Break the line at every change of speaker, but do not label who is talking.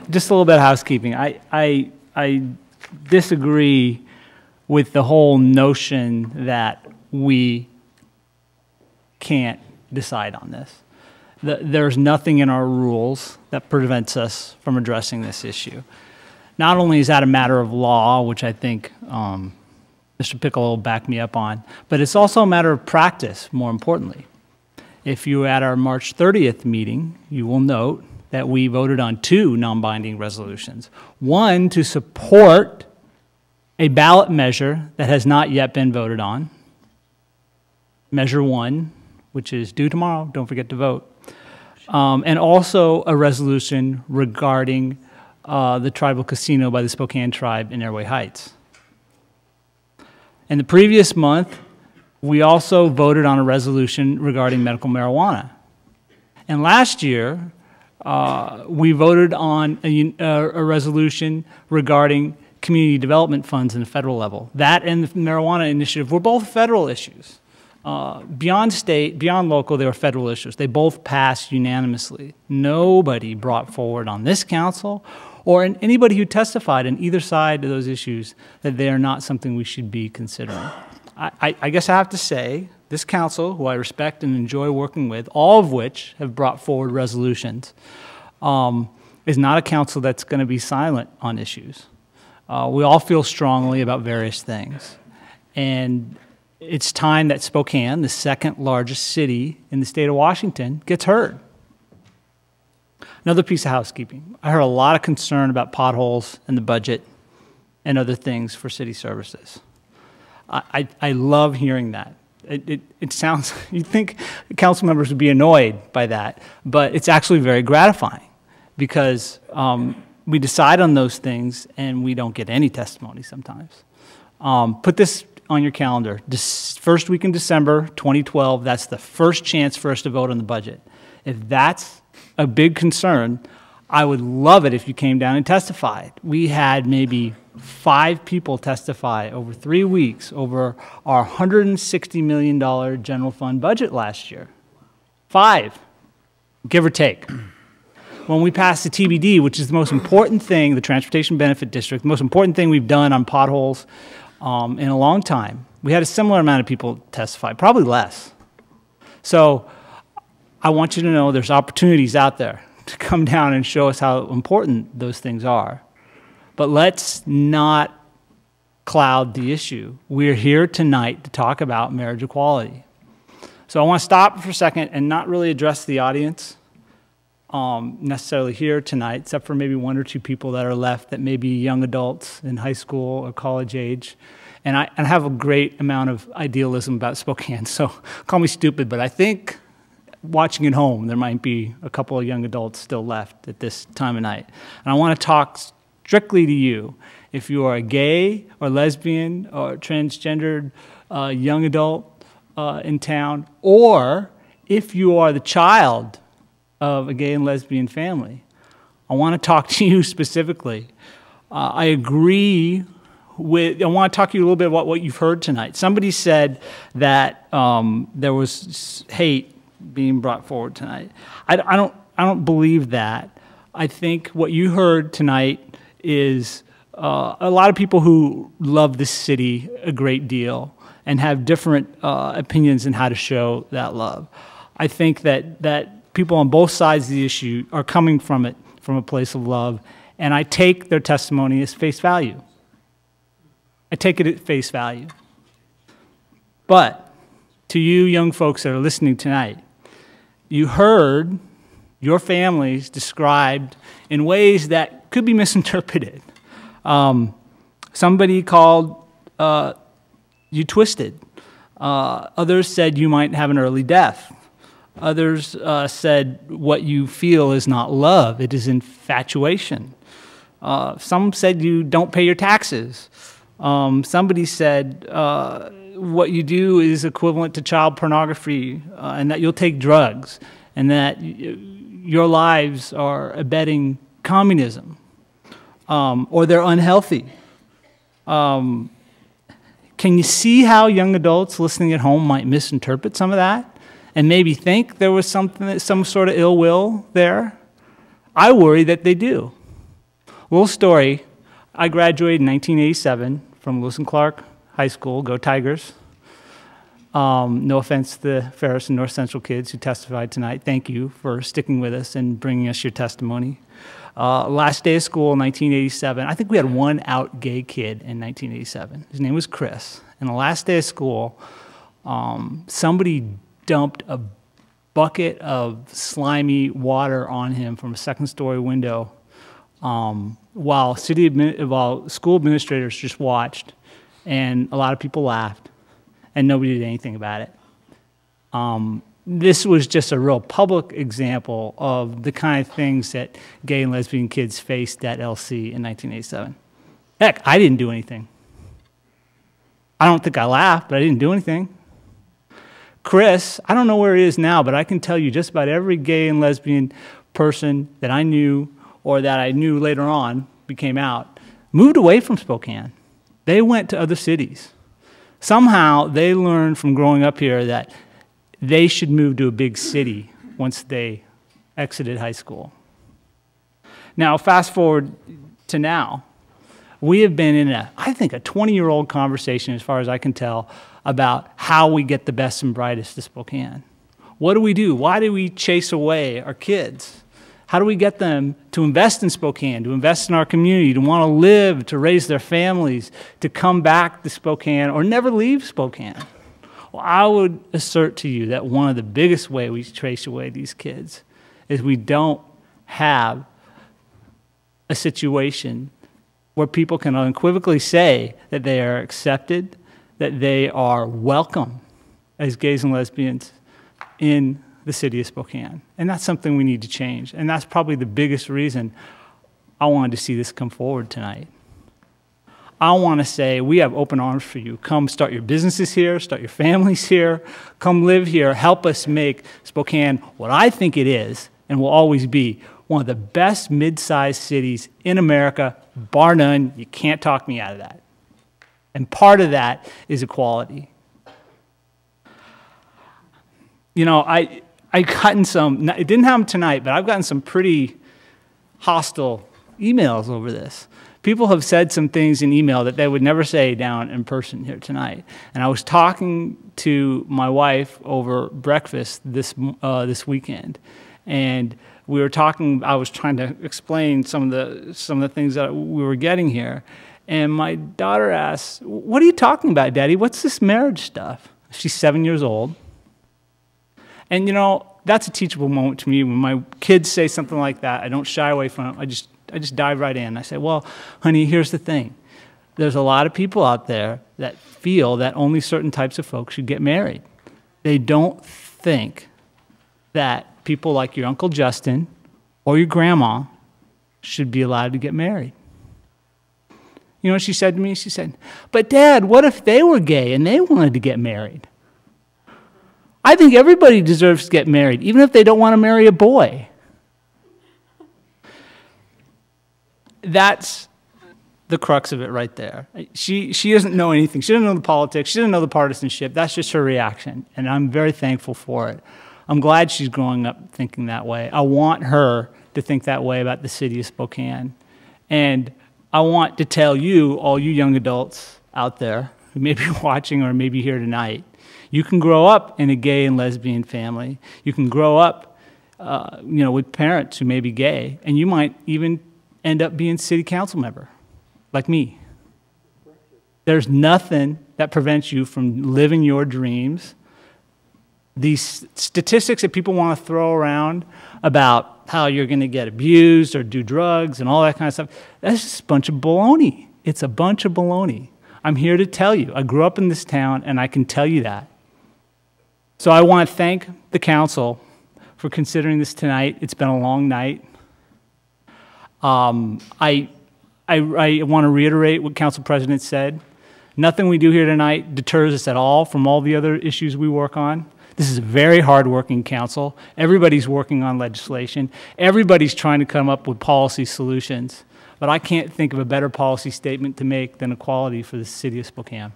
Just a little bit of housekeeping. I disagree with the whole notion that we can't decide on this. There's nothing in our rules that prevents us from addressing this issue. Not only is that a matter of law, which I think Mr. Piccolo will back me up on, but it's also a matter of practice, more importantly. If you were at our March 30th meeting, you will note that we voted on 2 non-binding resolutions. One to support a ballot measure that has not yet been voted on, Measure 1, which is due tomorrow, don't forget to vote, and also a resolution regarding the tribal casino by the Spokane tribe in Airway Heights. In the previous month, we also voted on a resolution regarding medical marijuana. And last year, we voted on a resolution regarding community development funds in the federal level. That and the marijuana initiative were both federal issues. Beyond state, beyond local, they were federal issues. They both passed unanimously. Nobody brought forward on this council or anybody who testified on either side of those issues that they are not something we should be considering. I guess I have to say, this council, who I respect and enjoy working with, all of which have brought forward resolutions, is not a council that's going to be silent on issues. We all feel strongly about various things. And it's time that Spokane, the second largest city in the state of Washington, gets heard. Another piece of housekeeping. I heard a lot of concern about potholes in the budget and other things for city services. I love hearing that. It sounds, you'd think council members would be annoyed by that, but it's actually very gratifying because we decide on those things and we don't get any testimony sometimes. Put this on your calendar. This first week in December 2012, that's the first chance for us to vote on the budget. If that's a big concern, I would love it if you came down and testified. We had maybe 5 people testify over 3 weeks over our $160 million general fund budget last year. 5, give or take. When we passed the TBD, which is the most important thing, the Transportation Benefit District, the most important thing we've done on potholes in a long time, we had a similar amount of people testify, probably less. So I want you to know there's opportunities out there to come down and show us how important those things are. But let's not cloud the issue. We're here tonight to talk about marriage equality. So I want to stop for a second and not really address the audience necessarily here tonight, except for maybe 1 or 2 people that are left that may be young adults in high school or college age. And I have a great amount of idealism about Spokane, so call me stupid, but I think watching at home, there might be a couple of young adults still left at this time of night. And I want to talk strictly to you. If you are a gay or lesbian or transgendered young adult in town, or if you are the child of a gay and lesbian family, I want to talk to you specifically. I agree with, I want to talk to you a little bit about what you've heard tonight. Somebody said that there was hate being brought forward tonight. I don't believe that. I think what you heard tonight is a lot of people who love this city a great deal and have different opinions on how to show that love. I think that people on both sides of the issue are coming from it from a place of love, and I take their testimony as face value. I take it at face value. But to you young folks that are listening tonight, you heard your families described in ways that could be misinterpreted. Somebody called you twisted. Others said you might have an early death. Others said what you feel is not love, it is infatuation. Some said you don't pay your taxes. Somebody said what you do is equivalent to child pornography and that you'll take drugs and that your lives are abetting communism or they're unhealthy. Can you see how young adults listening at home might misinterpret some of that and maybe think there was some sort of ill will there? I worry that they do. Little story, I graduated in 1987 from Lewis and Clark High School, go Tigers. No offense to the Ferris and North Central kids who testified tonight. Thank you for sticking with us and bringing us your testimony. Last day of school in 1987, I think we had one out gay kid in 1987. His name was Chris. And the last day of school, somebody dumped a bucket of slimy water on him from a second-story window while school administrators just watched, and a lot of people laughed, and nobody did anything about it. This was just a real public example of the kind of things that gay and lesbian kids faced at LC in 1987. Heck, I didn't do anything. I don't think I laughed, but I didn't do anything. Chris, I don't know where he is now, but I can tell you just about every gay and lesbian person that I knew or that I knew later on became out, moved away from Spokane. They went to other cities. Somehow they learned from growing up here that they should move to a big city once they exited high school. Now, fast forward to now. We have been in I think a 20-year-old conversation, as far as I can tell, about how we get the best and brightest to Spokane. What do we do? Why do we chase away our kids? How do we get them to invest in Spokane, to invest in our community, to want to live, to raise their families, to come back to Spokane or never leave Spokane? Well, I would assert to you that one of the biggest ways we chase away these kids is we don't have a situation where people can unequivocally say that they are accepted, that they are welcome as gays and lesbians in the city of Spokane. And that's something we need to change. And that's probably the biggest reason I wanted to see this come forward tonight. I want to say we have open arms for you. Come start your businesses here, start your families here, come live here, help us make Spokane what I think it is and will always be, one of the best mid-sized cities in America, bar none. You can't talk me out of that. And part of that is equality. You know, I gotten some, it didn't happen tonight, but I've gotten some pretty hostile emails over this. People have said some things in email that they would never say down in person here tonight. And I was talking to my wife over breakfast this weekend, and we were talking. I was trying to explain some of the things that we were getting here, and my daughter asked, "What are you talking about, Daddy? What's this marriage stuff?" She's 7 years old, and you know that's a teachable moment to me. When my kids say something like that, I don't shy away from it. I just dive right in. I say, "Well, honey, here's the thing. There's a lot of people out there that feel that only certain types of folks should get married. They don't think that people like your Uncle Justin or your grandma should be allowed to get married." You know what she said to me? She said, "But Dad, what if they were gay and they wanted to get married? I think everybody deserves to get married, even if they don't want to marry a boy." That's the crux of it right there. She doesn't know anything. She doesn't know the politics. She doesn't know the partisanship. That's just her reaction, and I'm very thankful for it. I'm glad she's growing up thinking that way. I want her to think that way about the city of Spokane. And I want to tell you, all you young adults out there who may be watching or maybe here tonight, you can grow up in a gay and lesbian family. You can grow up with parents who may be gay, and you might even end up being city council member, like me. There's nothing that prevents you from living your dreams. These statistics that people want to throw around about how you're going to get abused or do drugs and all that kind of stuff, that's just a bunch of baloney. It's a bunch of baloney. I'm here to tell you. I grew up in this town, and I can tell you that. So I want to thank the council for considering this tonight. It's been a long night. I want to reiterate what Council President said. Nothing we do here tonight deters us at all from all the other issues we work on. This is a very hard-working council. Everybody's working on legislation. Everybody's trying to come up with policy solutions. But I can't think of a better policy statement to make than equality for the city of Spokane.